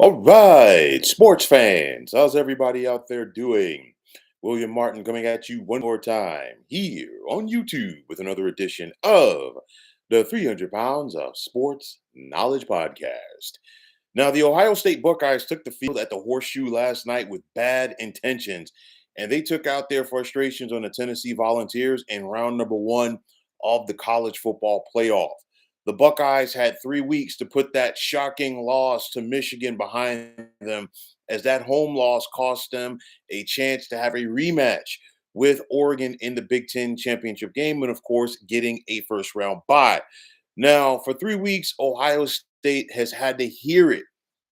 All right, sports fans, how's everybody out there doing? William Martin coming at you one more time here on YouTube with another edition of the 300 Pounds of Sports Knowledge Podcast. Now, the Ohio State Buckeyes took the field at the Horseshoe last night with bad intentions, and they took out their frustrations on the Tennessee Volunteers in round number one of the college football playoff. The Buckeyes had 3 weeks to put that shocking loss to Michigan behind them, as that home loss cost them a chance to have a rematch with Oregon in the Big Ten championship game, and of course, getting a first round bye. Now, for 3 weeks, Ohio State has had to hear it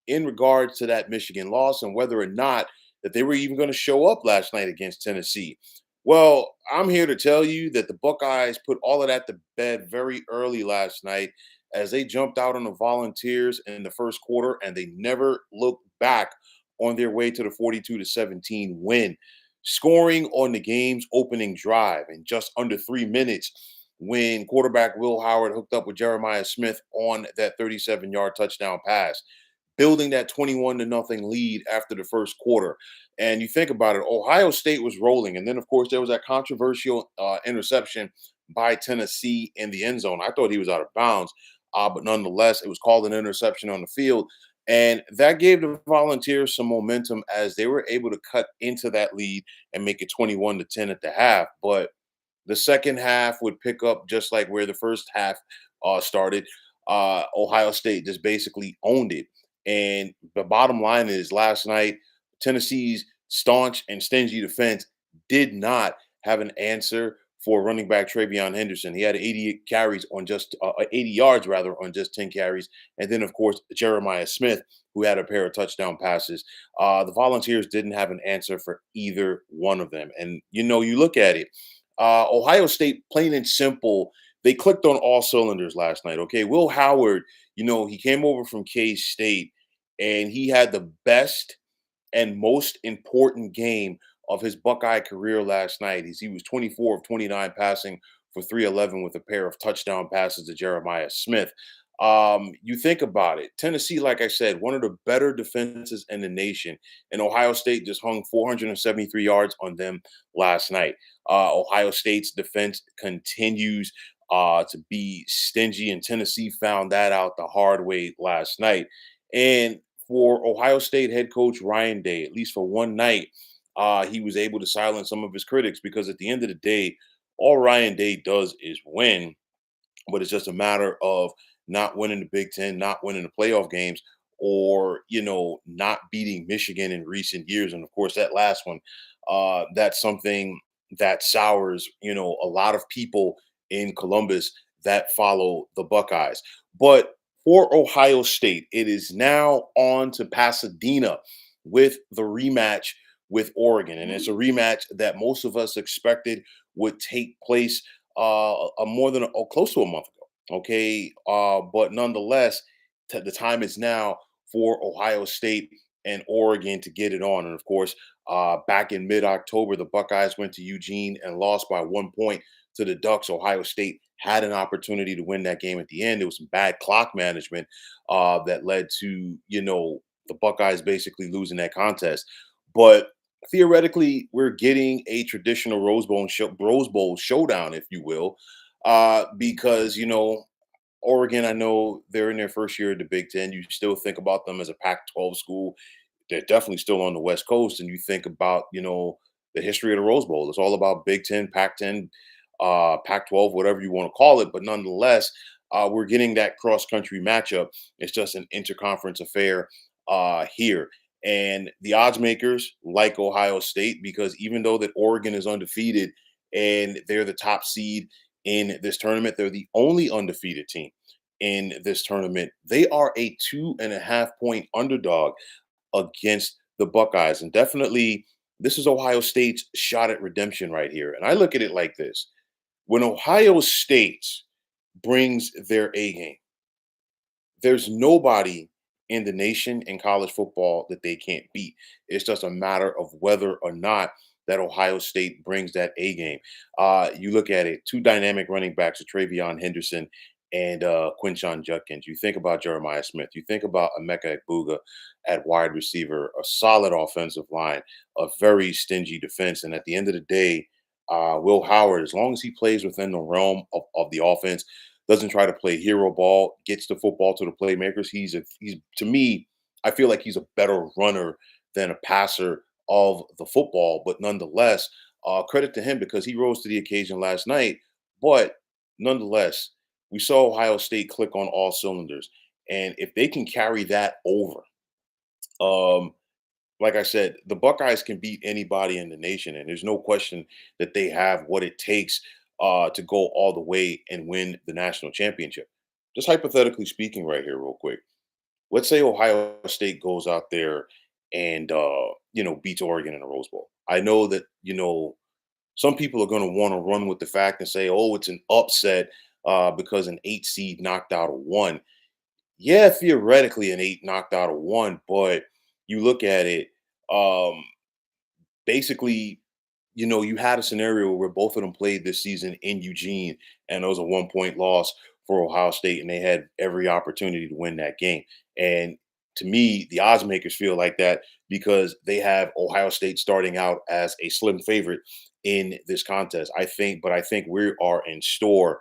in regards to that Michigan loss and whether or not that they were even going to show up last night against Tennessee. Well, I'm here to tell you that the Buckeyes put all of that to bed very early last night as they jumped out on the Volunteers in the first quarter and they never looked back on their way to the 42-17 win, scoring on the game's opening drive in just under 3 minutes when quarterback Will Howard hooked up with Jeremiah Smith on that 37-yard touchdown pass, building that 21 to nothing lead after the first quarter. And you think about it, Ohio State was rolling. And then, of course, there was that controversial interception by Tennessee in the end zone. I thought he was out of bounds, but nonetheless, it was called an interception on the field. And that gave the Volunteers some momentum as they were able to cut into that lead and make it 21 to 10 at the half. But the second half would pick up just like where the first half started. Ohio State just basically owned it. And the bottom line is last night, Tennessee's staunch and stingy defense did not have an answer for running back Travion Henderson. He had 80 carries on just 80 yards rather on just 10 carries. And then, of course, Jeremiah Smith, who had a pair of touchdown passes. The Volunteers didn't have an answer for either one of them. And, you look at it, Ohio State, plain and simple, they clicked on all cylinders last night. Okay. Will Howard, he came over from K State and he had the best and most important game of his Buckeye career last night. He was 24 of 29 passing for 311 with a pair of touchdown passes to Jeremiah Smith. You think about it. Tennessee, like I said, one of the better defenses in the nation, and Ohio State just hung 473 yards on them last night. Ohio State's defense continues to be stingy, and Tennessee found that out the hard way last night. And for Ohio State head coach Ryan Day, at least for one night, he was able to silence some of his critics because at the end of the day, all Ryan Day does is win, but it's just a matter of not winning the Big Ten, not winning the playoff games, or not beating Michigan in recent years. And of course, that last one, that's something that sours a lot of people in Columbus that follow the Buckeyes. But for Ohio State, it is now on to Pasadena with the rematch with Oregon, and it's a rematch that most of us expected would take place more than close to a month ago. Okay, but nonetheless, the time is now for Ohio State and Oregon to get it on. And of course, back in mid-October, the Buckeyes went to Eugene and lost by 1 point to the Ducks. Ohio State had an opportunity to win that game at the end. It was some bad clock management that led to the Buckeyes basically losing that contest. But theoretically, we're getting a traditional Rose Bowl showdown, if you will, because Oregon. I know they're in their first year at the Big Ten. You still think about them as a Pac-12 school. They're definitely still on the West Coast, and you think about the history of the Rose Bowl. It's all about Big Ten, Pac-10, Pac-12, whatever you want to call it. But nonetheless, we're getting that cross-country matchup. It's just an interconference affair here. And the odds makers like Ohio State because even though that Oregon is undefeated and they're the top seed in this tournament, they're the only undefeated team in this tournament. They are a 2.5 point underdog against the Buckeyes. And definitely, this is Ohio State's shot at redemption right here. And I look at it like this: when Ohio State brings their A game, there's nobody in the nation in college football that they can't beat. It's just a matter of whether or not that Ohio State brings that A game. You look at it, two dynamic running backs, Travion Henderson and Quinshon Judkins. You think about Jeremiah Smith. You think about Emeka Egbuka at wide receiver, a solid offensive line, a very stingy defense. And at the end of the day, Will Howard, as long as he plays within the realm of the offense, doesn't try to play hero ball, gets the football to the playmakers. He's to me, I feel like he's a better runner than a passer of the football. But nonetheless, credit to him because he rose to the occasion last night. But nonetheless, we saw Ohio State click on all cylinders. And if they can carry that over, um, like I said, the Buckeyes can beat anybody in the nation, and there's no question that they have what it takes to go all the way and win the national championship. Just hypothetically speaking, right here, real quick. Let's say Ohio State goes out there and beats Oregon in the Rose Bowl. I know that some people are going to want to run with the fact and say, "Oh, it's an upset because an 8 seed knocked out a one." Yeah, theoretically, an eight knocked out a one, but you look at it. Um, Basically, you had a scenario where both of them played this season in Eugene, and it was a 1 point loss for Ohio State, and they had every opportunity to win that game. And to me, the odds makers feel like that because they have Ohio State starting out as a slim favorite in this contest. I think we are in store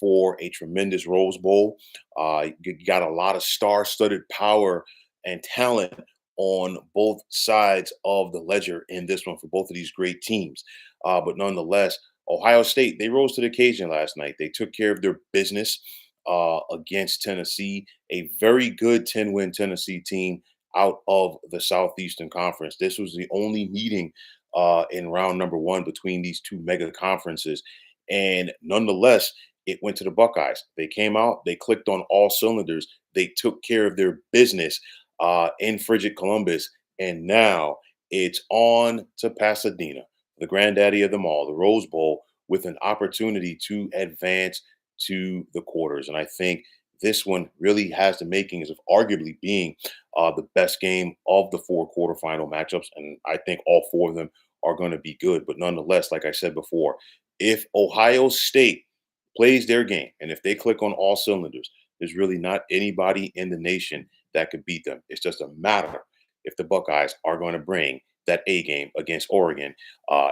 for a tremendous Rose Bowl. You got a lot of star-studded power and talent on both sides of the ledger in this one for both of these great teams. But nonetheless, Ohio State, they rose to the occasion last night. They took care of their business against Tennessee, a very good 10-win Tennessee team out of the Southeastern Conference. This was the only meeting in round number one between these two mega conferences. And nonetheless, it went to the Buckeyes. They came out, they clicked on all cylinders, they took care of their business in frigid Columbus. And now it's on to Pasadena, the granddaddy of them all, the Rose Bowl, with an opportunity to advance to the quarters. And I think this one really has the makings of arguably being the best game of the four quarterfinal matchups. And I think all four of them are going to be good. But nonetheless, like I said before, if Ohio State plays their game and if they click on all cylinders, there's really not anybody in the nation that could beat them. It's just a matter if the Buckeyes are going to bring that A game against Oregon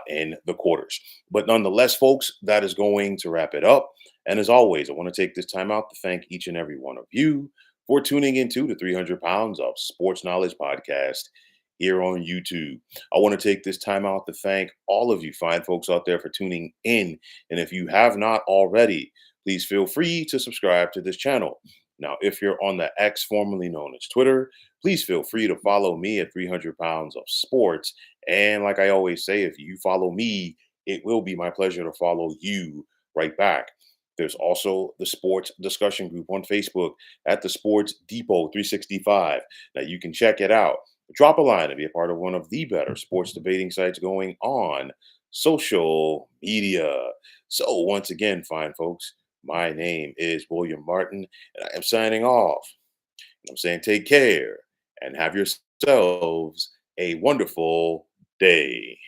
in the quarters. But nonetheless, folks, that is going to wrap it up. And as always, I want to take this time out to thank each and every one of you for tuning into the 300 Pounds of Sports Knowledge podcast here on YouTube. I want to take this time out to thank all of you fine folks out there for tuning in. And if you have not already, please feel free to subscribe to this channel. Now, if you're on the X, formerly known as Twitter, please feel free to follow me at 300 Pounds of Sports. And like I always say, if you follow me, it will be my pleasure to follow you right back. There's also the sports discussion group on Facebook at the Sports Depot 365. Now you can check it out. Drop a line and be a part of one of the better sports debating sites going on social media. So once again, fine folks, my name is William Martin, and I am signing off. I'm saying take care and have yourselves a wonderful day.